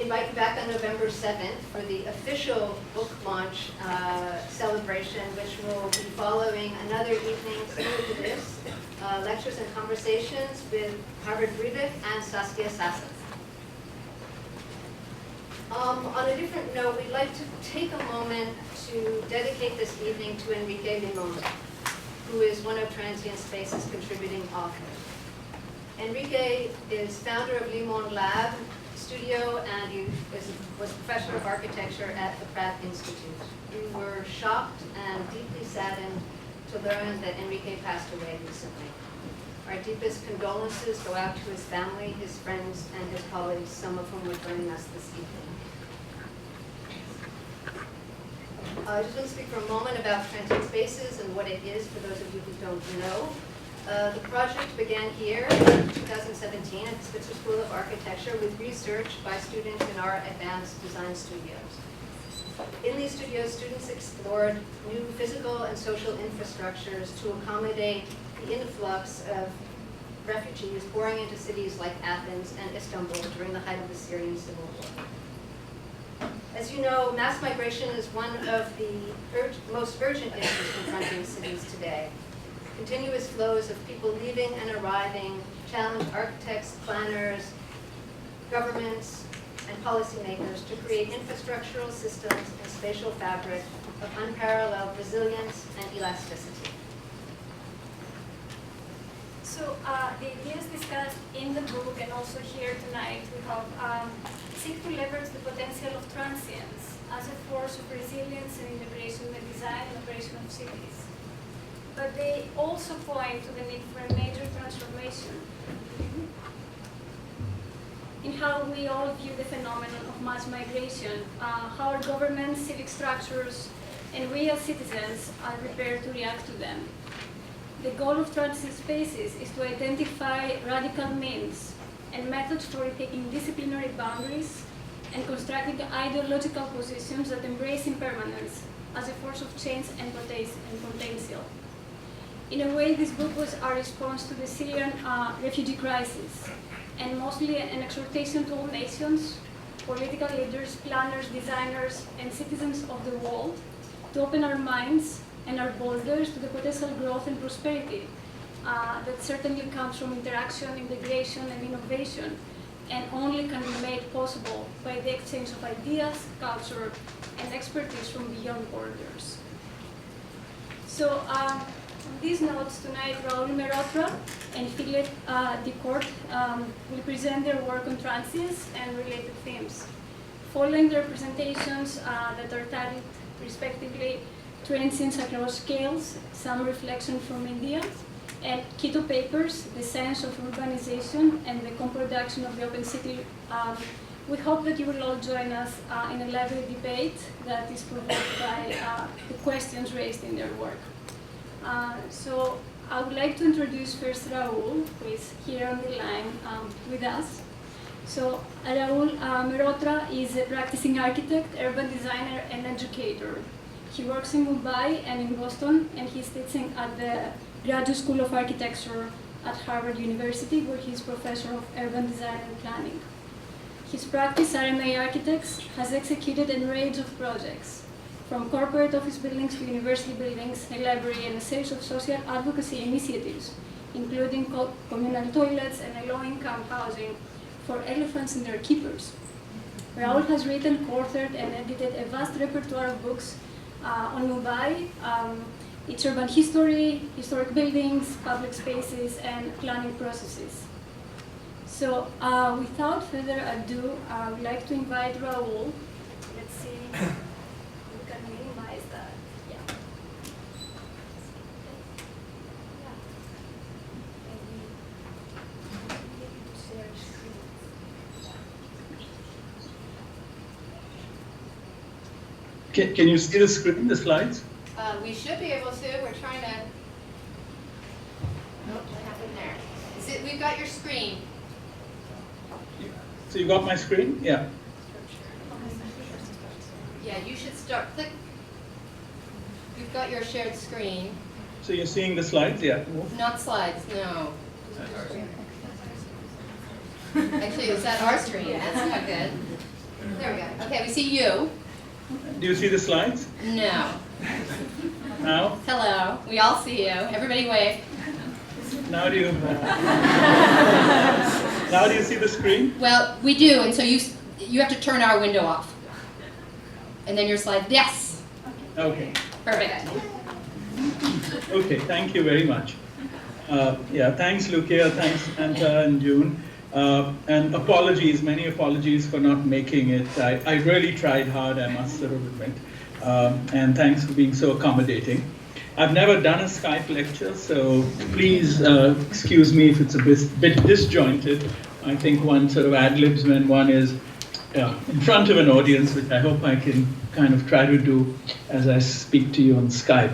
invite you back on November 7th for the official book launch celebration, which will be following another evening similar to this, lectures and conversations with Harvard Breivik and Saskia Sassen. On a different note, we'd like to take a moment to dedicate this evening to Enrique Limon, who is one of Transient Spaces' contributing authors. Enrique is founder of Limon Lab Studio, and he was professor of architecture at the Pratt Institute. We were shocked and deeply saddened to learn that Enrique passed away recently. Our deepest condolences go out to his family, his friends, and his colleagues, some of whom are joining us this evening. I just want to speak for a moment about Transient Spaces and what it is for those of you who don't know. The project began here in 2017 at the Spitzer School of Architecture with research by students in our advanced design studios. In these studios, students explored new physical and social infrastructures to accommodate the influx of refugees pouring into cities like Athens and Istanbul during the height of the Syrian civil war. As you know, mass migration is one of the most urgent issues confronting cities today. Continuous flows of people leaving and arriving challenge architects, planners, governments, and policymakers to create infrastructural systems and spatial fabric of unparalleled resilience and elasticity. So the ideas discussed in the book and also here tonight, we have seek to leverage the potential of transience as a force of resilience and integration in the design and operation of cities. But they also point to the need for a major transformation in how we all view the phenomenon of mass migration, how our governments, civic structures, and we as citizens are prepared to react to them. The goal of Transient Spaces is to identify radical means and methods for retaking disciplinary boundaries and constructing ideological positions that embrace impermanence as a force of change and potential. In a way, this book was our response to the Syrian refugee crisis, and mostly an exhortation to all nations, political leaders, planners, designers, and citizens of the world to open our minds and our borders to the potential growth and prosperity that certainly comes from interaction, integration, and innovation, and only can be made possible by the exchange of ideas, culture, and expertise from beyond borders. So, on these notes tonight, Rahul Mehrotra and Filiep Decorte will present their work on transience and related themes. Following their presentations that are titled, respectively, Transience Across Scales, Some Reflection from India, and Quito Papers, The Science of Urbanization and the Co-Production of the Open City, we hope that you will all join us in a lively debate that is provoked by the questions raised in their work. So I would like to introduce first Rahul, who is here on the line with us. So Rahul Mehrotra is a practicing architect, urban designer, and educator. He works in Mumbai and in Boston, and he's teaching at the Graduate School of Architecture at Harvard University, where he's professor of urban design and planning. His practice, RMA Architects, has executed a range of projects, from corporate office buildings to university buildings, a library, and a series of social advocacy initiatives, including communal toilets and a low-income housing for elephants and their keepers. Rahul has written, co-authored, and edited a vast repertoire of books on Mumbai, its urban history, historic buildings, public spaces, and planning processes. So without further ado, I would like to invite Rahul. Let's see if we can minimize that. Yeah. Can you see the screen, the slides? We should be able to. We're trying to. Oh, what happened there? We've got your screen. So you got my screen? Yeah. Yeah, you should start. Click. You've got your shared screen. So you're seeing the slides? Yeah. Not slides, no. Actually, it was at our screen. That's not good. There we go. Okay, we see you. Do you see the slides No. now? Hello. We all see you. Everybody wave. Now do you? Now do you see the screen? Well, we do, and so you have to turn our window off. And then your slide. Yes. Okay. Perfect. Okay. Thank you very much. Yeah. Thanks, Loukia. Thanks, Anta and June. And apologies, many apologies for not making it. I really tried hard, I must sort of admit. And thanks for being so accommodating. I've never done a Skype lecture, so please excuse me if it's a bit disjointed. I think one sort of ad-libs when one is in front of an audience, which I hope I can kind of try to do as I speak to you on Skype.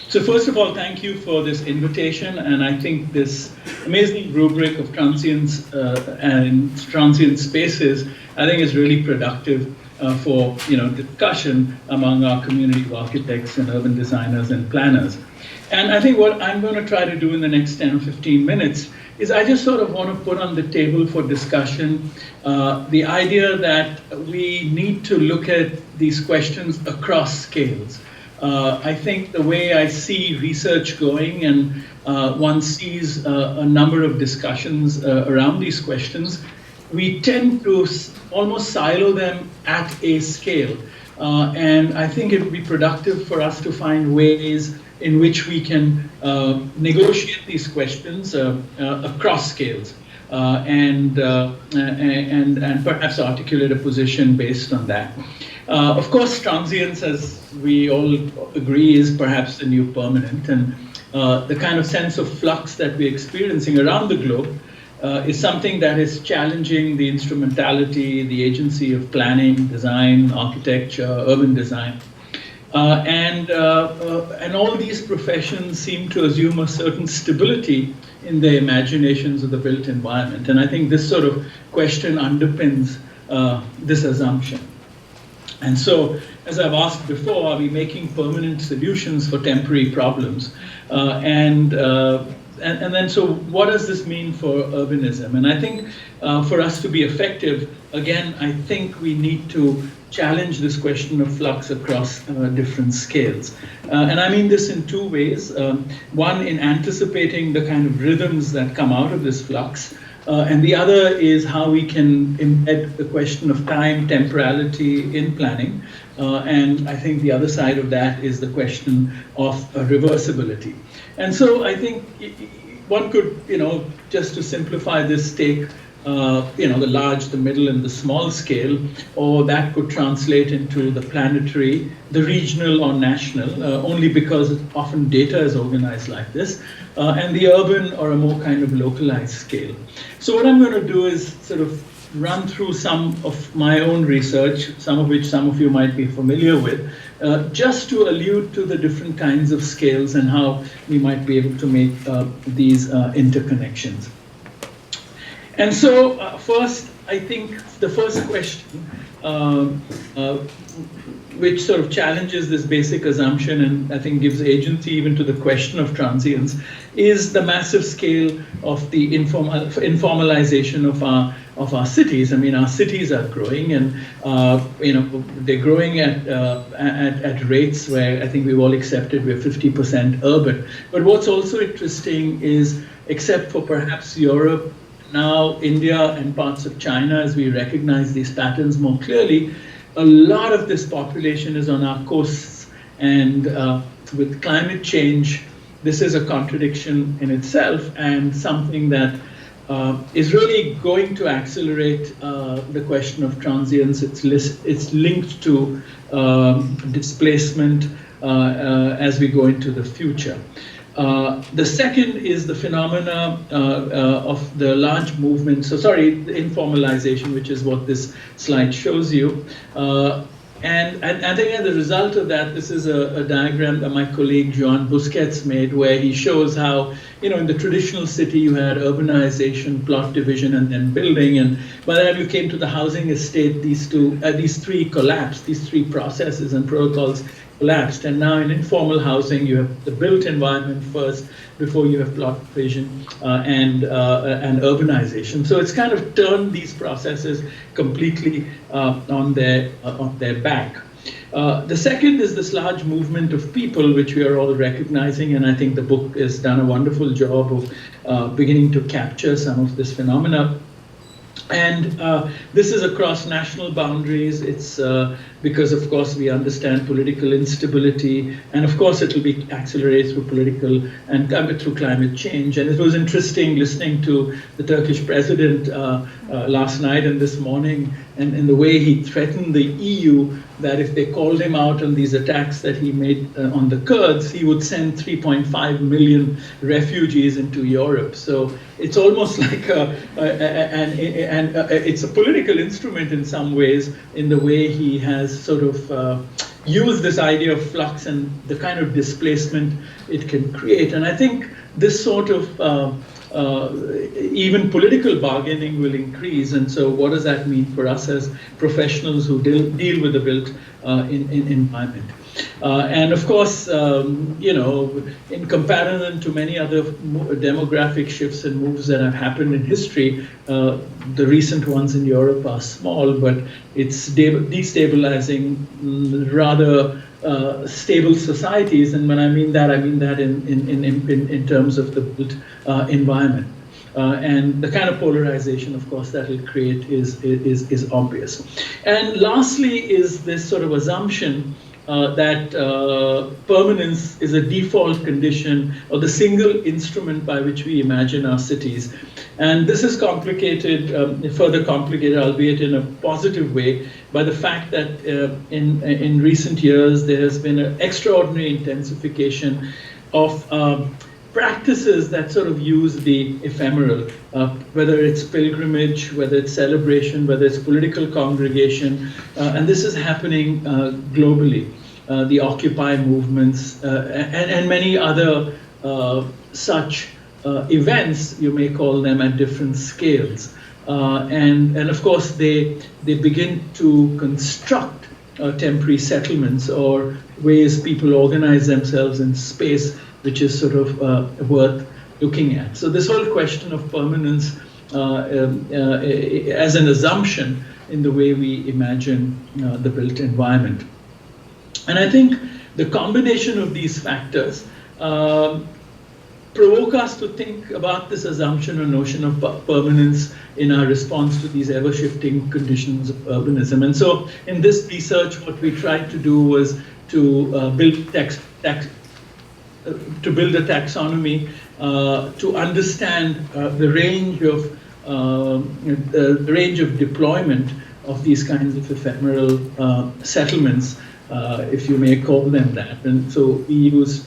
So first of all, thank you for this invitation, and I think this amazing rubric of transients and transient spaces, I think is really productive for discussion among our community of architects and urban designers and planners. And I think what I'm going to try to do in the next 10 or 15 minutes is I just sort of want to put on the table for discussion the idea that we need to look at these questions across scales. I think the way I see research going, and one sees a number of discussions around these questions, we tend to almost silo them at a scale. And I think it would be productive for us to find ways in which we can negotiate these questions across scales and perhaps articulate a position based on that. Of course, transience, as we all agree, is perhaps the new permanent, and the kind of sense of flux that we're experiencing around the globe is something that is challenging the instrumentality, the agency of planning, design, architecture, urban design. And all these professions seem to assume a certain stability in their imaginations of the built environment. And I think this sort of question underpins this assumption. And so, as I've asked before, are we making permanent solutions for temporary problems? And then, so what does this mean for urbanism? And I think for us to be effective, again, I think we need to challenge this question of flux across different scales. And I mean this in two ways. One, in anticipating the kind of rhythms that come out of this flux. And the other is how we can embed the question of time, temporality in planning. And I think the other side of that is the question of reversibility. And so I think one could, just to simplify this, take the large, the middle, and the small scale, or that could translate into the planetary, the regional or national, only because often data is organized like this, and the urban or a more kind of localized scale. So what I'm going to do is sort of run through some of my own research, some of which some of you might be familiar with, just to allude to the different kinds of scales and how we might be able to make these interconnections. And so first, I think the first question, which sort of challenges this basic assumption and I think gives agency even to the question of transience, is the massive scale of the informalization of our cities. I mean, our cities are growing, and they're growing at rates where I think we've all accepted we're 50% urban. But what's also interesting is, except for perhaps Europe, now India and parts of China, as we recognize these patterns more clearly, a lot of this population is on our coasts, and with climate change, this is a contradiction in itself and something that is really going to accelerate the question of transience. It's linked to displacement as we go into the future. The second is the phenomena of the large movement. So sorry, the informalization, which is what this slide shows you. And I think as a result of that, this is a diagram that my colleague Joan Busquets made, where he shows how, in the traditional city, you had urbanization, plot division, and then building. And by the time you came to the housing estate, these three collapsed, these three processes and protocols collapsed. And now in informal housing, you have the built environment first before you have plot provision and urbanization. So it's kind of turned these processes completely on their back. The second is this large movement of people, which we are all recognizing, and I think the book has done a wonderful job of beginning to capture some of this phenomena. And this is across national boundaries. It's because, of course, we understand political instability, and of course, it will be accelerated through political and through climate change. And it was interesting listening to the Turkish president last night and this morning, and in the way he threatened the EU that if they called him out on these attacks that he made on the Kurds, he would send 3.5 million refugees into Europe. So it's almost like it's a political instrument in some ways, in the way he has sort of used this idea of flux and the kind of displacement it can create. And I think this sort of even political bargaining will increase. And so what does that mean for us as professionals who deal with the built environment? And of course, you know, in comparison to many other demographic shifts and moves that have happened in history, the recent ones in Europe are small, but it's destabilizing rather stable societies. And when I mean that in terms of the built environment. And the kind of polarization, of course, that will create is obvious. And lastly is this sort of assumption that permanence is a default condition or the single instrument by which we imagine our cities. And this is complicated, further complicated, albeit in a positive way, by the fact that in recent years there has been an extraordinary intensification of practices that sort of use the ephemeral, whether it's pilgrimage, whether it's celebration, whether it's political congregation, and this is happening globally. The Occupy movements and many other such events, you may call them, at different scales. And of course, they begin to construct temporary settlements or ways people organize themselves in space, which is sort of worth looking at. So this whole question of permanence as an assumption in the way we imagine the built environment. And I think the combination of these factors provoke us to think about this assumption or notion of permanence in our response to these ever-shifting conditions of urbanism. And so in this research, what we tried to do was to build a taxonomy to understand the range of deployment of these kinds of ephemeral settlements, if you may call them that. And so we use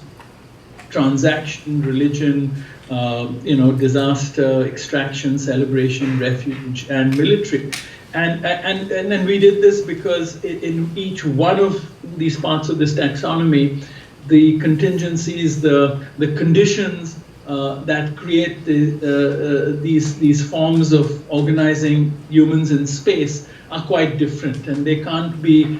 transaction, religion, disaster, extraction, celebration, refuge, and military. And then we did this because in each one of these parts of this taxonomy, the contingencies, the conditions that create these forms of organizing humans in space are quite different, and they can't be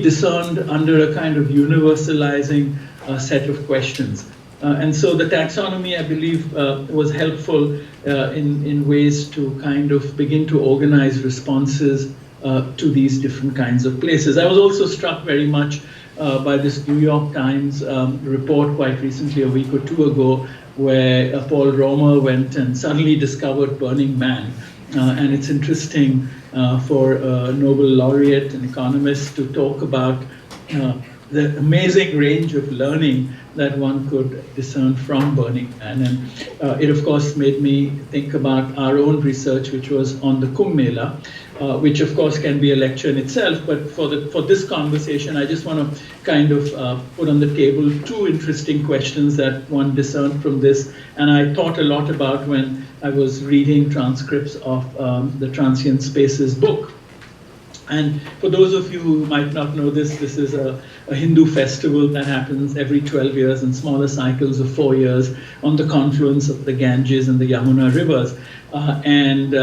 discerned under a kind of universalizing set of questions. And so the taxonomy, I believe, was helpful in ways to kind of begin to organize responses to these different kinds of places. I was also struck very much by this New York Times report quite recently, a week or two ago, where Paul Romer went and suddenly discovered Burning Man. And it's interesting for a Nobel laureate and economist to talk about the amazing range of learning that one could discern from Burning Man. And it, of course, made me think about our own research, which was on the Kumbh Mela, which, of course, can be a lecture in itself. But for this conversation, I just want to kind of put on the table two interesting questions that one discerned from this. And I thought a lot about when I was reading transcripts of the Transient Spaces book. And for those of you who might not know this, this is a Hindu festival that happens every 12 years in smaller cycles of 4 years on the confluence of the Ganges and the Yamuna rivers. And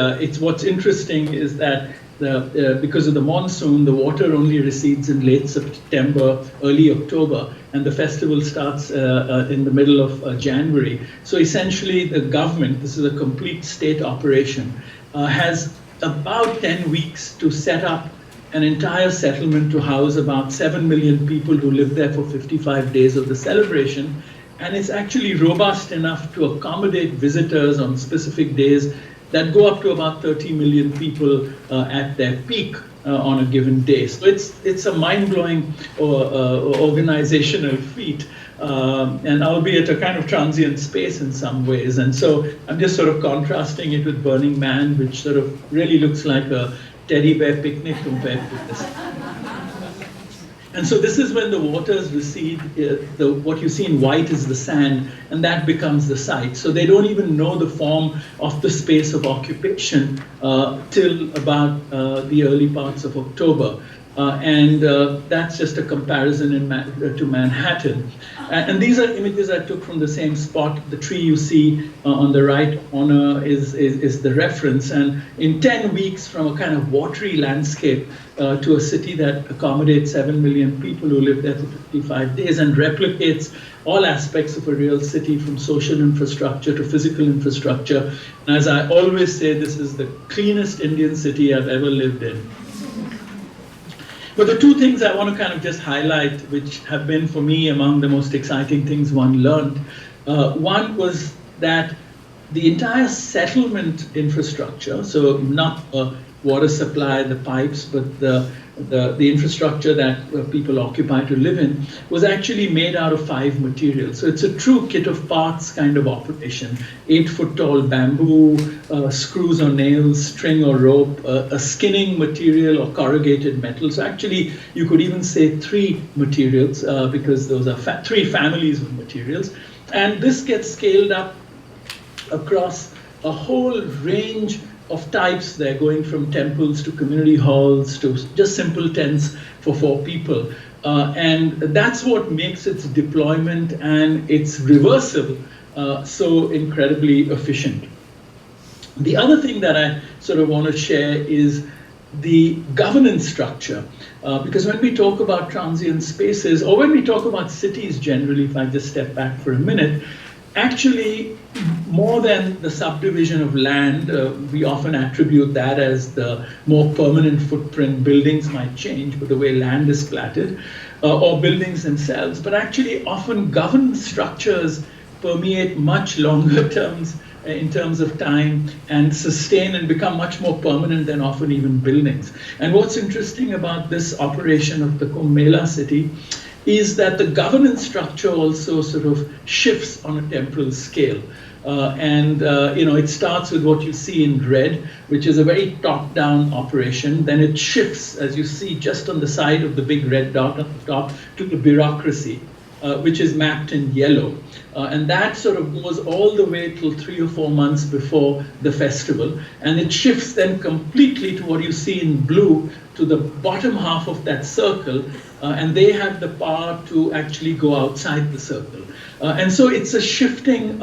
what's interesting is that because of the monsoon, the water only recedes in late September, early October, and the festival starts in the middle of January. So essentially the government, this is a complete state operation, has about 10 weeks to set up an entire settlement to house about 7 million people who live there for 55 days of the celebration. And it's actually robust enough to accommodate visitors on specific days that go up to about 30 million people at their peak on a given day. So it's a mind-blowing organizational feat, and albeit a kind of transient space in some ways. And so I'm just sort of contrasting it with Burning Man, which sort of really looks like a teddy bear picnic compared to this. And so this is when the waters recede, what you see in white is the sand, and that becomes the site. So they don't even know the form of the space of occupation till about the early parts of October. And that's just a comparison to Manhattan. And these are images I took from the same spot. The tree you see on the right corner is the reference. And in 10 weeks, from a kind of watery landscape to a city that accommodates 7 million people who live there for 55 days and replicates all aspects of a real city, from social infrastructure to physical infrastructure. And as I always say, this is the cleanest Indian city I've ever lived in. But the two things I want to kind of just highlight, which have been for me among the most exciting things one learned, one was that the entire settlement infrastructure, so not water supply, the pipes, but the infrastructure that people occupy to live in, was actually made out of 5 materials. So it's a true kit of parts kind of operation. 8-foot tall bamboo, screws or nails, string or rope, a skinning material or corrugated metal. So actually, you could even say 3 materials because those are 3 families of materials. And this gets scaled up across a whole range of types. They're going from temples to community halls to just simple tents for 4 people. And that's what makes its deployment and its reversal so incredibly efficient. The other thing that I sort of want to share is the governance structure. Because when we talk about transient spaces, or when we talk about cities generally, if I just step back for a minute, actually, more than the subdivision of land, we often attribute that as the more permanent footprint. Buildings might change, but the way land is platted, or buildings themselves. But actually, often governance structures permeate much longer terms in terms of time and sustain and become much more permanent than often even buildings. And what's interesting about this operation of the Kumbh Mela city is that the governance structure also sort of shifts on a temporal scale. It starts with what you see in red, which is a very top-down operation. Then it shifts, as you see just on the side of the big red dot at the top, to the bureaucracy, which is mapped in yellow. And that sort of goes all the way till 3 or 4 months before the festival. And it shifts then completely to what you see in blue, to the bottom half of that circle. And they have the power to actually go outside the circle. And so it's a shifting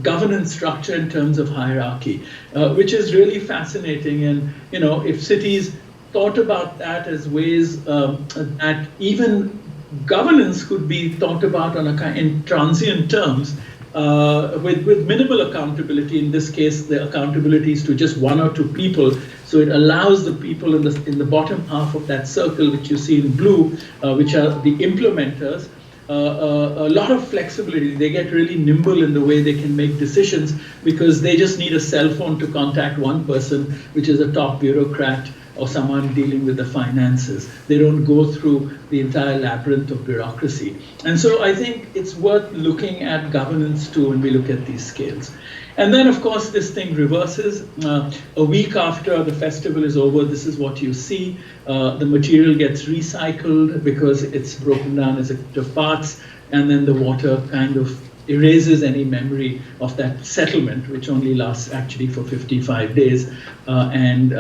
governance structure in terms of hierarchy, which is really fascinating. And if cities thought about that as ways that even governance could be thought about in transient terms, with minimal accountability. In this case, the accountability is to just 1 or 2 people. So it allows the people in the bottom half of that circle, which you see in blue, which are the implementers, a lot of flexibility. They get really nimble in the way they can make decisions because they just need a cell phone to contact one person, which is a top bureaucrat or someone dealing with the finances. They don't go through the entire labyrinth of bureaucracy. And so I think it's worth looking at governance too when we look at these scales. And then, of course, this thing reverses. A week after the festival is over, this is what you see. The material gets recycled because it's broken down as a kit of parts, and then the water kind of erases any memory of that settlement, which only lasts actually for 55 days, and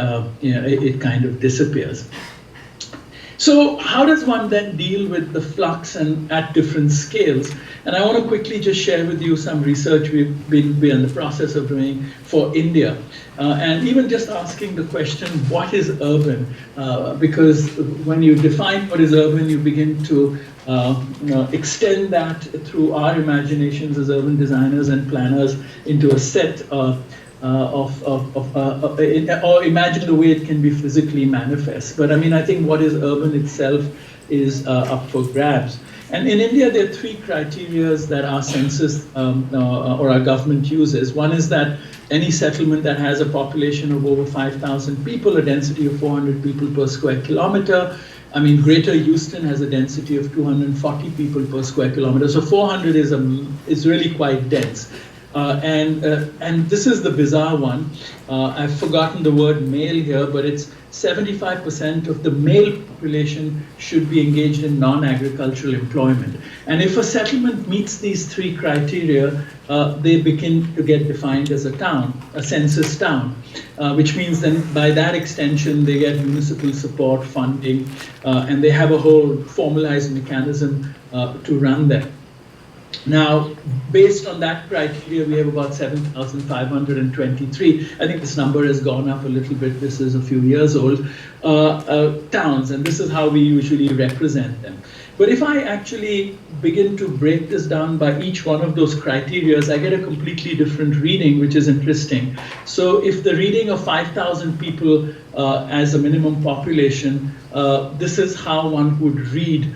it kind of disappears. So how does one then deal with the flux and at different scales? And I want to quickly just share with you some research we're in the process of doing for India. And even just asking the question, what is urban? Because when you define what is urban, you begin to extend that through our imaginations as urban designers and planners into a set or imagine the way it can be physically manifest. But I mean, I think what is urban itself is up for grabs. And in India, there are three criteria that our census or our government uses. One is that any settlement that has a population of over 5,000 people, a density of 400 people per square kilometer. I mean, Greater Houston has a density of 240 people per square kilometer. So 400 is really quite dense. And this is the bizarre one. I've forgotten the word male here, but it's 75% of the male population should be engaged in non-agricultural employment. And if a settlement meets these three criteria, they begin to get defined as a town, a census town, which means then by that extension, they get municipal support, funding, and they have a whole formalized mechanism to run them. Now, based on that criteria, we have about 7,523. I think this number has gone up a little bit. This is a few years old. Towns, and this is how we usually represent them. But if I actually begin to break this down by each one of those criteria, I get a completely different reading, which is interesting. So if the reading of 5,000 people as a minimum population, this is how one would read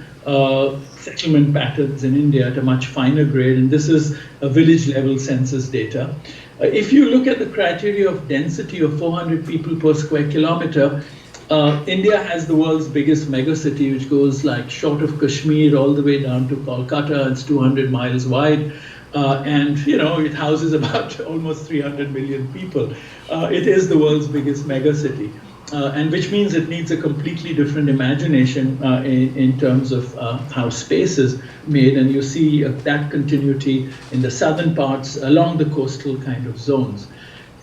settlement patterns in India at a much finer grade, and this is a village level census data. If you look at the criteria of density of 400 people per square kilometer, India has the world's biggest megacity, which goes like short of Kashmir all the way down to Kolkata. It's 200 miles wide. And you know, it houses about almost 300 million people. It is the world's biggest megacity. And which means it needs a completely different imagination in terms of how space is made. And you see that continuity in the southern parts along the coastal kind of zones.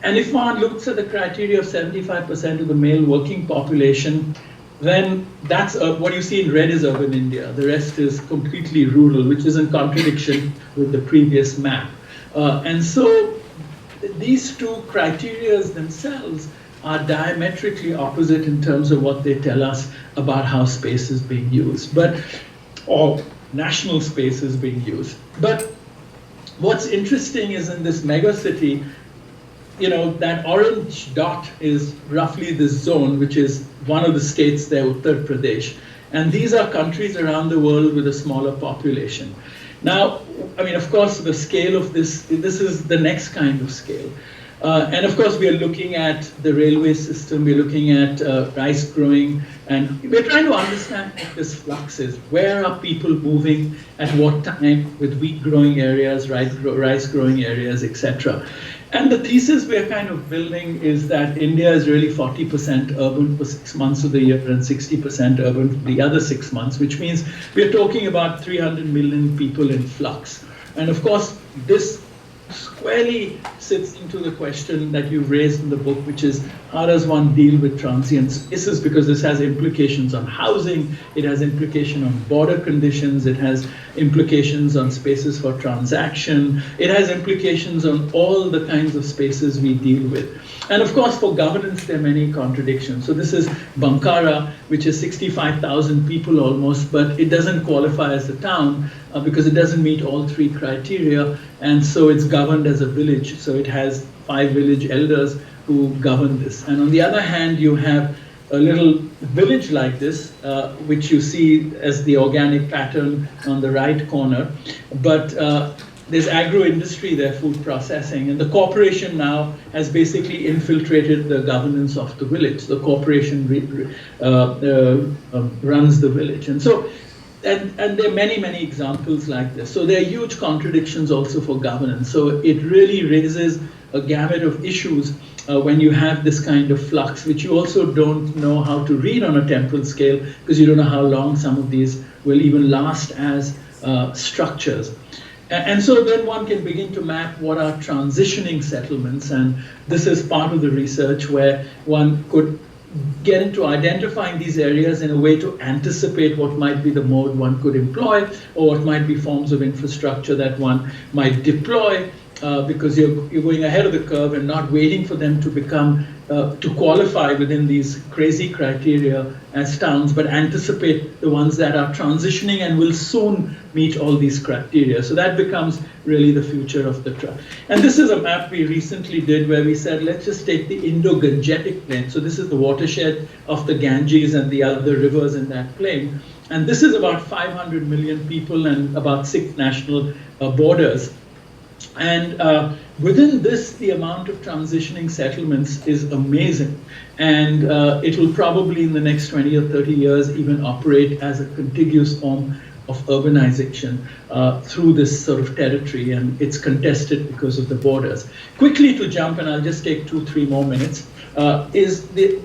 And if one looks at the criteria of 75% of the male working population, then that's what you see in red is urban India. The rest is completely rural, which is in contradiction with the previous map. And so these two criteria themselves are diametrically opposite in terms of what they tell us about how space is being used, or national space is being used. But what's interesting is in this megacity, you know, that orange dot is roughly this zone, which is one of the states there, Uttar Pradesh. And these are countries around the world with a smaller population. Now, I mean, of course, the scale of this is the next kind of scale. And of course, we are looking at the railway system, we're looking at rice growing, and we're trying to understand what this flux is. Where are people moving at what time with wheat growing areas, rice growing areas, etc. And the thesis we're kind of building is that India is really 40% urban for 6 months of the year and 60% urban for the other 6 months, which means we're talking about 300 million people in flux. And of course, this squarely sits into the question that you've raised in the book, which is how does one deal with transient spaces, because this has implications on housing, it has implication on border conditions, it has implications on spaces for transaction, it has implications on all the kinds of spaces we deal with. And of course, for governance, there are many contradictions. So this is Bankara, which is 65,000 people almost, but it doesn't qualify as a town because it doesn't meet all three criteria. And so it's governed as a village. So it has 5 village elders who govern this. And on the other hand, you have a little village like this, which you see as the organic pattern on the right corner. But there's agro-industry there, food processing, and the corporation now has basically infiltrated the governance of the village. The corporation runs the village. And so, and there are many, many examples like this. So there are huge contradictions also for governance. So it really raises a gamut of issues when you have this kind of flux, which you also don't know how to read on a temporal scale, because you don't know how long some of these will even last as structures. And so then one can begin to map what are transitioning settlements, and this is part of the research where one could get into identifying these areas in a way to anticipate what might be the mode one could employ, or what might be forms of infrastructure that one might deploy, because you're going ahead of the curve and not waiting for them to become, to qualify within these crazy criteria as towns, but anticipate the ones that are transitioning and will soon meet all these criteria. So that becomes really the future of the trial. And this is a map we recently did where we said, let's just take the Indo-Gangetic plain. So this is the watershed of the Ganges and the other rivers in that plain. And this is about 500 million people and about 6 national borders. And within this, the amount of transitioning settlements is amazing. And it will probably in the next 20 or 30 years even operate as a contiguous form of urbanization through this sort of territory, and it's contested because of the borders. Quickly to jump, and I'll just take 2-3 more minutes, is the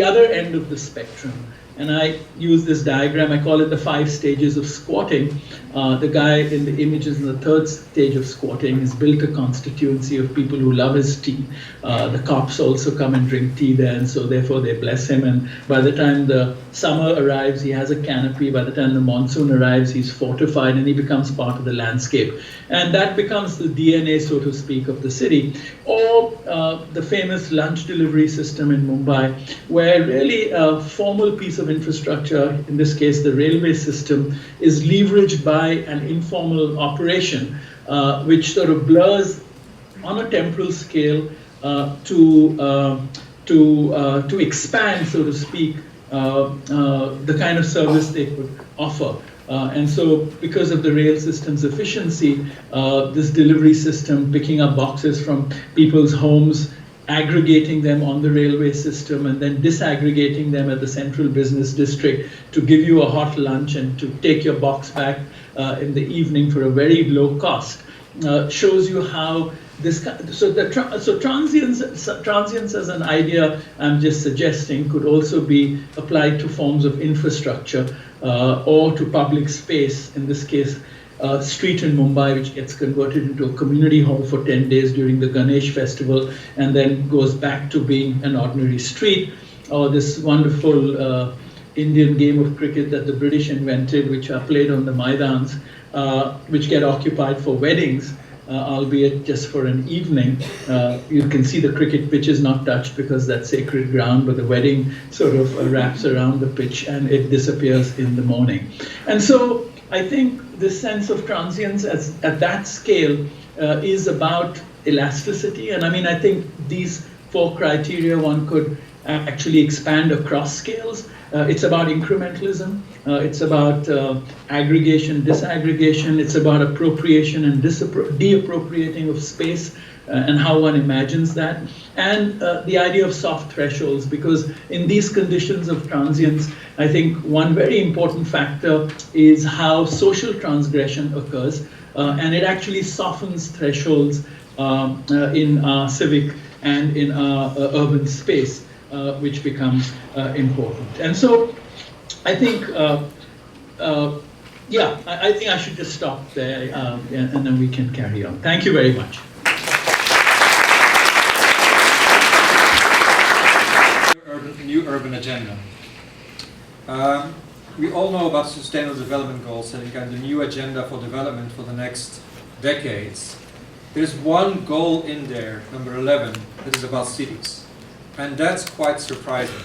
other end of the spectrum. And I use this diagram, I call it the 5 stages of squatting. The guy in the image is in the 3rd stage of squatting. He's built a constituency of people who love his tea. The cops also come and drink tea there, and so therefore they bless him. And by the time the summer arrives, he has a canopy. By the time the monsoon arrives, he's fortified and he becomes part of the landscape. And that becomes the DNA, so to speak, of the city. Or the famous lunch delivery system in Mumbai, where really a formal piece of infrastructure, in this case the railway system, is leveraged by an informal operation, which sort of blurs on a temporal scale to expand, so to speak, the kind of service they could offer. And so because of the rail system's efficiency, this delivery system picking up boxes from people's homes, aggregating them on the railway system, and then disaggregating them at the central business district to give you a hot lunch and to take your box back in the evening for a very low cost, shows you how this, so transience as an idea, I'm just suggesting, could also be applied to forms of infrastructure or to public space, in this case, street in Mumbai, which gets converted into a community hall for 10 days during the Ganesh festival, and then goes back to being an ordinary street, or this wonderful Indian game of cricket that the British invented, which are played on the Maidans, which get occupied for weddings, albeit just for an evening. You can see the cricket pitch is not touched because that's sacred ground, but the wedding sort of wraps around the pitch and it disappears in the morning. And so I think this sense of transience at that scale is about elasticity. And I mean, I think these 4 criteria one could actually expand across scales. It's about incrementalism. It's about aggregation, disaggregation. It's about appropriation and deappropriating of space and how one imagines that. And the idea of soft thresholds, because in these conditions of transience, I think one very important factor is how social transgression occurs. And it actually softens thresholds in our civic and in our urban space, which becomes important. And so I think, yeah, I think I should just stop there and then we can carry on. Thank you very much. New urban agenda. We all know about Sustainable Development Goals and kind of the new agenda for development for the next decades. There's one goal in there, number 11, that is about cities. And that's quite surprising.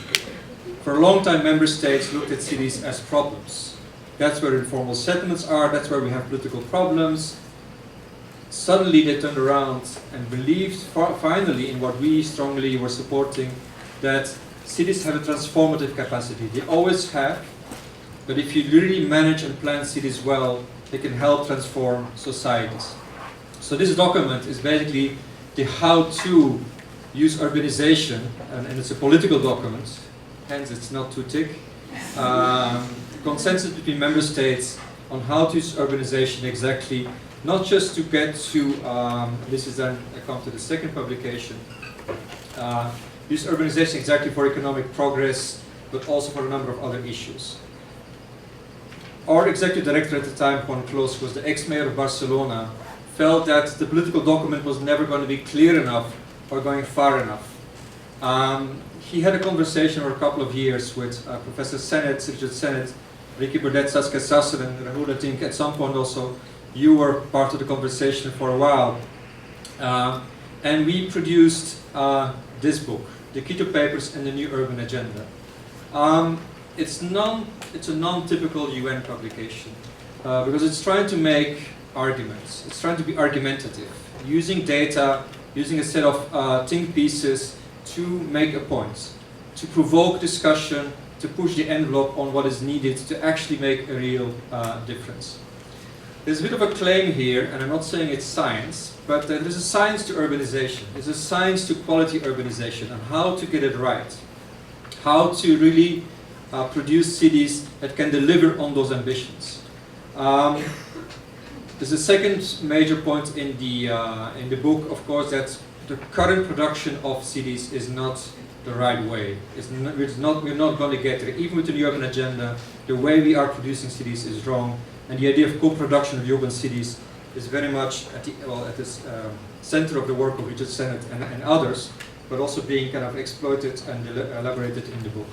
For a long time, member states looked at cities as problems. That's where informal settlements are, that's where we have political problems. Suddenly they turned around and believed finally in what we strongly were supporting, that cities have a transformative capacity. They always have, but if you really manage and plan cities well, they can help transform societies. So this document is basically the how to use urbanization, and it's a political document, hence it's not too thick. Consensus between member states on how to use urbanization exactly, not just to get to, this is then, I come to the second publication, use urbanization exactly for economic progress, but also for a number of other issues. Our executive director at the time, Juan Clos, was the ex-mayor of Barcelona, felt that the political document was never going to be clear enough or going far enough. He had a conversation for a couple of years with Professor Sennett, Richard Sennett, Ricky Burdett, Saskia Sassen, and Rahul. I think at some point also you were part of the conversation for a while. And we produced this book, The Quito Papers and the New Urban Agenda. It's a non-typical UN publication because it's trying to make arguments. It's trying to be argumentative, using data, using a set of think pieces to make a point, to provoke discussion, to push the envelope on what is needed to actually make a real difference. There's a bit of a claim here, and I'm not saying it's science, but there's a science to urbanization. There's a science to quality urbanization and how to get it right. How to really produce cities that can deliver on those ambitions. There's a second major point in the book, of course, that the current production of cities is not the right way. We're not going to get there. Even with the new urban agenda, the way we are producing cities is wrong. And the idea of co-production of urban cities is very much at the center of the work of Richard Sennett and others, but also being kind of exploited and elaborated in the book.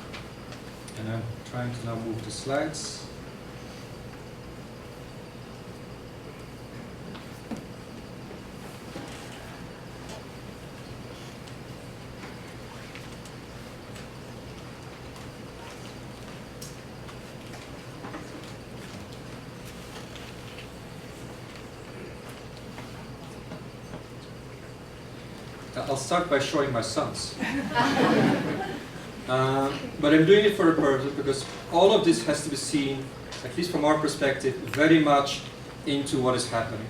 And I'm trying to now move the slides. I'll start by showing my sons. But I'm doing it for a purpose because all of this has to be seen, at least from our perspective, very much into what is happening.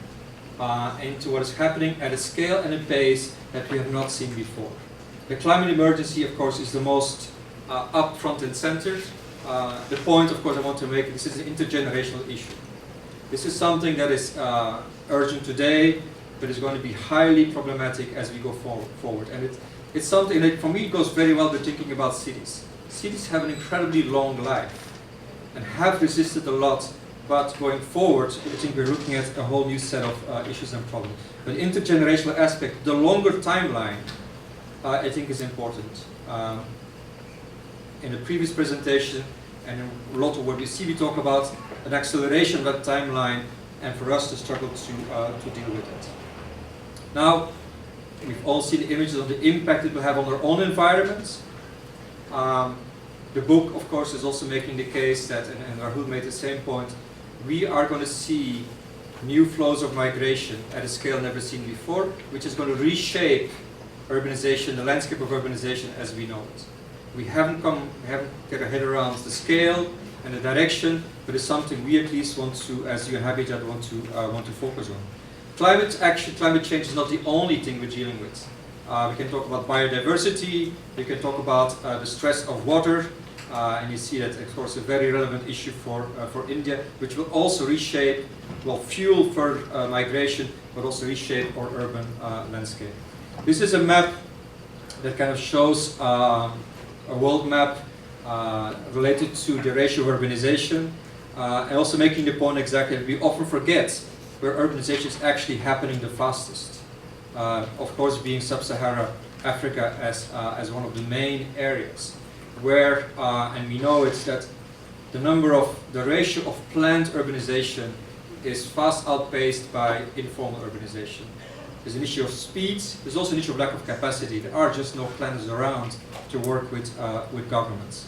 Into what is happening at a scale and a pace that we have not seen before. The climate emergency, of course, is the most up front and centered. The point, of course, I want to make, this is an intergenerational issue. This is something that is urgent today, but is going to be highly problematic as we go forward. And it's something that, for me, it goes very well with thinking about cities. Cities have an incredibly long life and have resisted a lot, but going forward, I think we're looking at a whole new set of issues and problems. But the intergenerational aspect, the longer timeline, I think is important. In the previous presentation, and in a lot of what we see, we talk about an acceleration of that timeline, and for us to struggle to deal with it. Now, we've all seen the images of the impact it will have on our own environments. The book, of course, is also making the case that, and Rahul made the same point, we are going to see new flows of migration at a scale never seen before, which is going to reshape urbanization, the landscape of urbanization as we know it. We haven't get our head around the scale and the direction, but it's something we at least want to, as UN Habitat, want to focus on. Climate change is not the only thing we're dealing with. We can talk about biodiversity, we can talk about the stress of water, and you see that, of course, a very relevant issue for India, which will also reshape, will fuel further migration, but also reshape our urban landscape. This is a map that kind of shows a world map related to the ratio of urbanization, and also making the point exactly that we often forget where urbanization is actually happening the fastest. Of course, being sub-Saharan Africa as one of the main areas, where, and we know it's that the ratio of planned urbanization is fast outpaced by informal urbanization. There's an issue of speed, there's also an issue of lack of capacity. There are just no plans around to work with governments.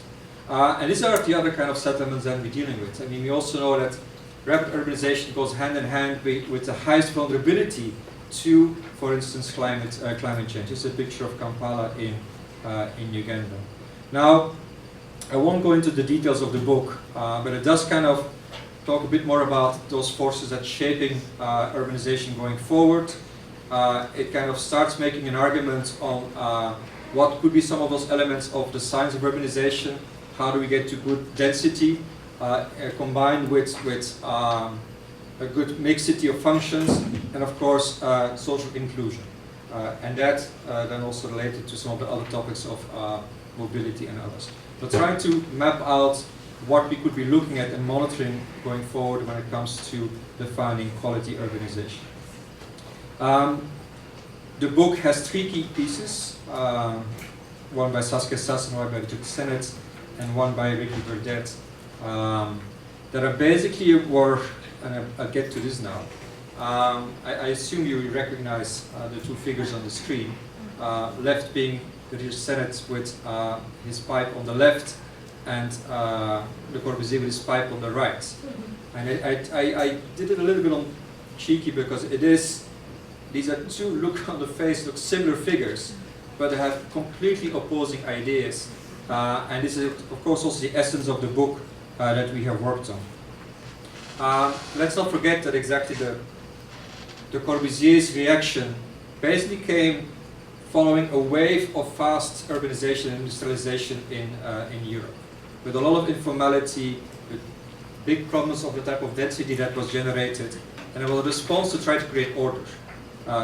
And these are the other kind of settlements that we're dealing with. I mean, we also know that rapid urbanization goes hand in hand with the highest vulnerability to, for instance, climate change. It's a picture of Kampala in Uganda. Now, I won't go into the details of the book, but it does kind of talk a bit more about those forces that shaping urbanization going forward. It kind of starts making an argument on what could be some of those elements of the science of urbanization. How do we get to good density combined with a good mixity of functions, and of course social inclusion. And that then also related to some of the other topics of mobility and others. But trying to map out what we could be looking at and monitoring going forward when it comes to defining quality urbanization. The book has three key pieces. one by Saskia Sassen, one by Richard Sennett, and one by Ricky Burdett, that are basically were, and I'll get to this now. I assume you recognize the two figures on the screen. Left being Richard Sennett with his pipe on the left, and Le Corbusier with his pipe on the right. And I did it a little bit on cheeky because it is, these are two look on the face, look similar figures, but they have completely opposing ideas. And this is, of course, also the essence of the book that we have worked on. Let's not forget that exactly the Corbusier's reaction basically came following a wave of fast urbanization and industrialization in Europe, with a lot of informality, with big problems of the type of density that was generated, and a response to try to create order,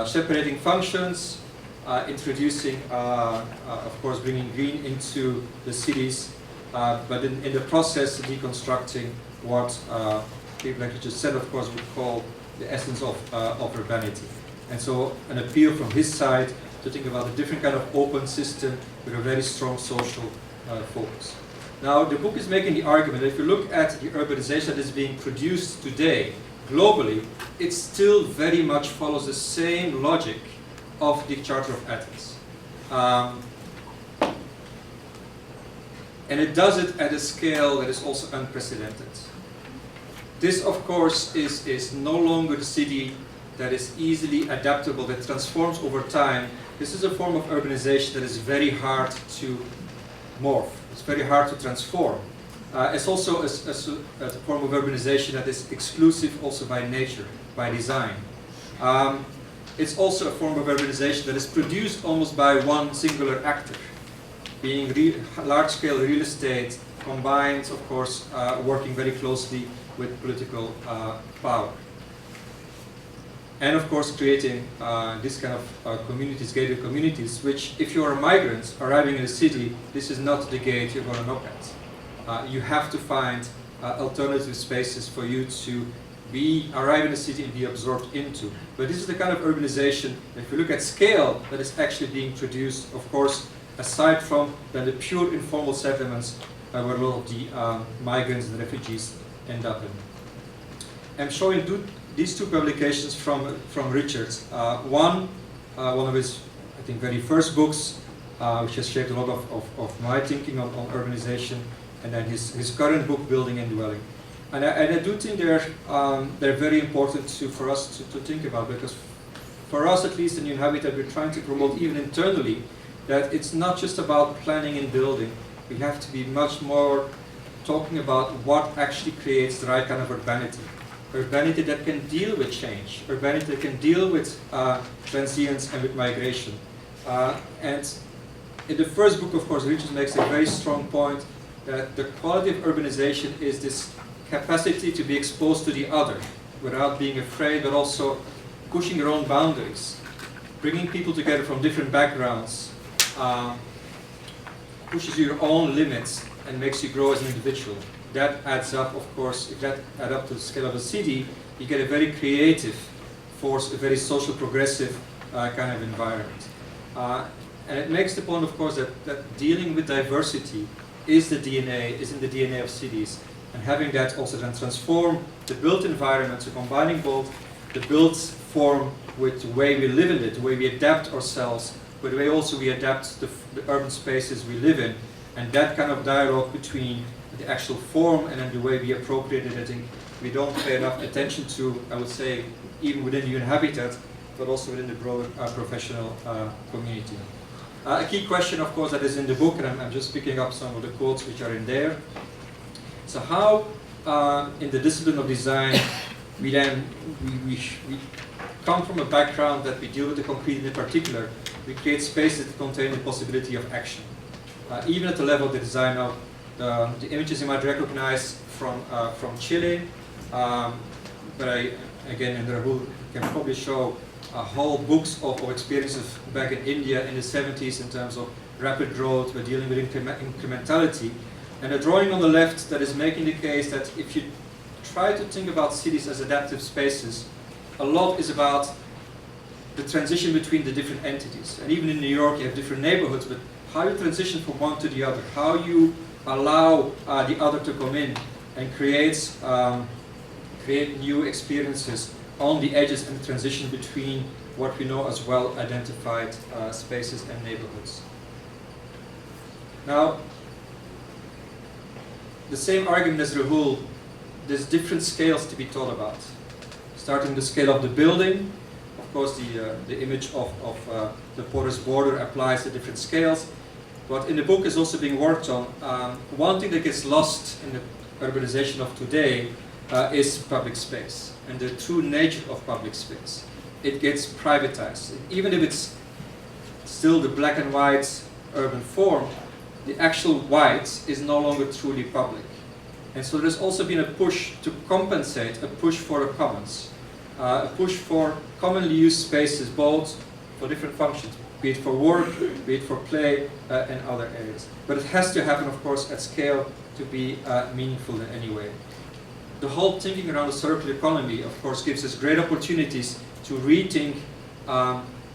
separating functions, introducing, of course, bringing green into the cities, but in the process deconstructing what people like Richard said, of course, would call the essence of urbanity. And so an appeal from his side to think about a different kind of open system with a very strong social focus. Now, the book is making the argument that if you look at the urbanization that is being produced today, globally, it still very much follows the same logic of the Charter of Athens. And it does it at a scale that is also unprecedented. This, of course, is no longer the city that is easily adaptable, that transforms over time. This is a form of urbanization that is very hard to morph. It's very hard to transform. It's also a form of urbanization that is exclusive also by nature, by design. It's also a form of urbanization that is produced almost by one singular actor, being large-scale real estate combined, of course, working very closely with political power. And of course creating this kind of communities, gated communities, which if you are a migrant arriving in a city, this is not the gate you're going to knock at. You have to find alternative spaces for you to arrive in a city and be absorbed into. But this is the kind of urbanization, if you look at scale, that is actually being produced, of course, aside from the pure informal settlements where a lot of the migrants and refugees end up in. I'm showing these two publications from Richard. One of his, I think, very first books, which has shaped a lot of my thinking on urbanization, and then his current book, Building and Dwelling. And I do think they're very important for us to think about, because for us, at least in New Habitat, we're trying to promote even internally that it's not just about planning and building. We have to be much more talking about what actually creates the right kind of urbanity. Urbanity that can deal with change, urbanity that can deal with transience and with migration. And in the first book, of course, Richard makes a very strong point that the quality of urbanization is this capacity to be exposed to the other without being afraid, but also pushing your own boundaries, bringing people together from different backgrounds, pushes your own limits and makes you grow as an individual. That adds up, of course, if that adds up to the scale of a city, you get a very creative force, a very social progressive kind of environment. And it makes the point, of course, that dealing with diversity is in the DNA of cities. And having that also then transform the built environment, so combining both the built form with the way we live in it, the way we adapt ourselves, but the way also we adapt the urban spaces we live in. And that kind of dialogue between the actual form and then the way we appropriate it, I think we don't pay enough attention to, I would say, even within the UN Habitat, but also within the broader professional community. A key question, of course, that is in the book, and I'm just picking up some of the quotes which are in there. So how, in the discipline of design, we come from a background that we deal with the concrete in particular, we create spaces that contain the possibility of action. Even at the level of the design now, the images you might recognize from Chile, but again, and Rahul can probably show whole books of experiences back in India in the 70s in terms of rapid growth, we're dealing with incrementality. And a drawing on the left that is making the case that if you try to think about cities as adaptive spaces, a lot is about the transition between the different entities. And even in New York, you have different neighborhoods, but how you transition from one to the other, how you allow the other to come in and create new experiences on the edges and transition between what we know as well identified spaces and neighborhoods. Now, the same argument as Rahul, there's different scales to be thought about. Starting the scale of the building, of course the image of the porous border applies at different scales. But in the book is also being worked on. One thing that gets lost in the urbanization of today is public space and the true nature of public space. It gets privatized. Even if it's still the black and white urban form, the actual white is no longer truly public. And so there's also been a push to compensate, a push for the commons, a push for commonly used spaces, both for different functions, be it for work, be it for play, and other areas. But it has to happen, of course, at scale to be meaningful in any way. The whole thinking around the circular economy, of course, gives us great opportunities to rethink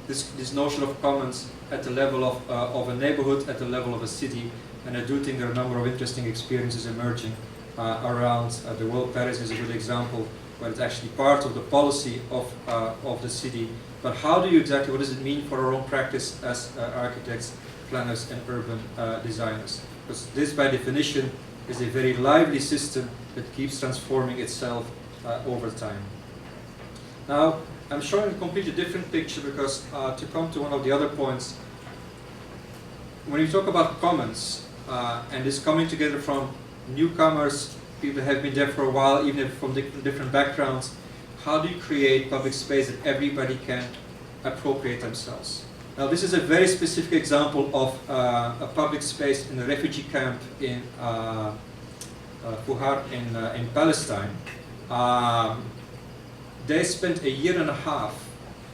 this notion of commons at the level of a neighborhood, at the level of a city. And I do think there are a number of interesting experiences emerging around the world. Paris is a good example, where it's actually part of the policy of the city. But how do you exactly, what does it mean for our own practice as architects, planners, and urban designers? Because this, by definition, is a very lively system that keeps transforming itself over time. Now, I'm showing a completely different picture because to come to one of the other points, when you talk about commons and this coming together from newcomers, people that have been there for a while, even if from different backgrounds, how do you create public space that everybody can appropriate themselves? Now, this is a very specific example of a public space in a refugee camp in Fuhar in Palestine. They spent a year and a half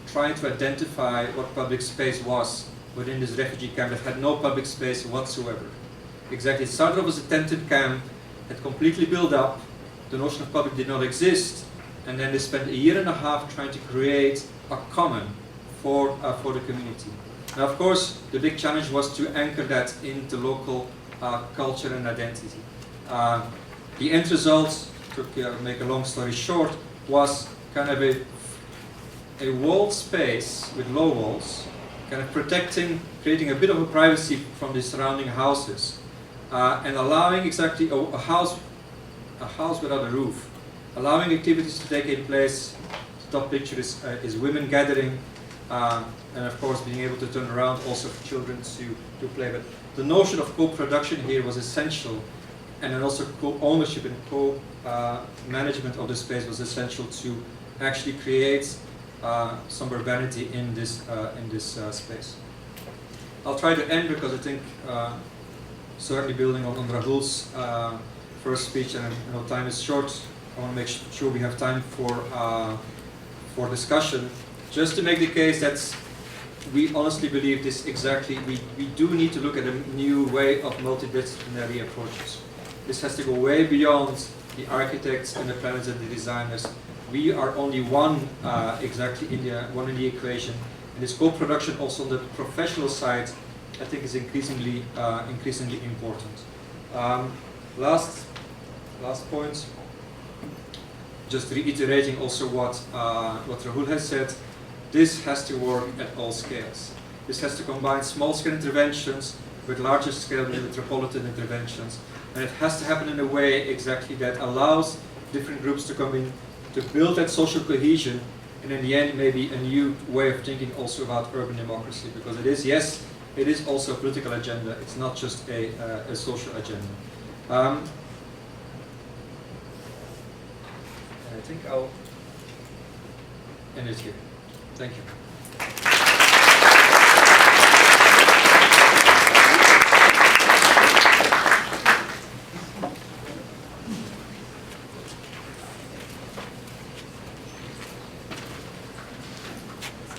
trying to identify what public space was within this refugee camp that had no public space whatsoever. Exactly, it started off as a tented camp, had completely built up, the notion of public did not exist, and then they spent a year and a half trying to create a common for the community. Now, of course, the big challenge was to anchor that into local culture and identity. The end result, to make a long story short, was kind of a walled space with low walls, kind of creating a bit of a privacy from the surrounding houses, and allowing exactly a house without a roof, allowing activities to take place. The top picture is women gathering, and of course being able to turn around also for children to play. But the notion of co-production here was essential, and then also co-ownership and co-management of the space was essential to actually create some urbanity in this space. I'll try to end because I think certainly building on Rahul's first speech, and time is short. I want to make sure we have time for discussion. Just to make the case that we honestly believe this exactly. We do need to look at a new way of multidisciplinary approaches. This has to go way beyond the architects and the planners and the designers. We are only one exactly in the equation, and this co-production also on the professional side, I think, is increasingly important. Last point, just reiterating also what Rahul has said. This has to work at all scales. This has to combine small-scale interventions with larger-scale metropolitan interventions, and it has to happen in a way exactly that allows different groups to come in, to build that social cohesion, and in the end maybe a new way of thinking also about urban democracy, because it is also a political agenda, it's not just a social agenda. I think I'll end it here. Thank you.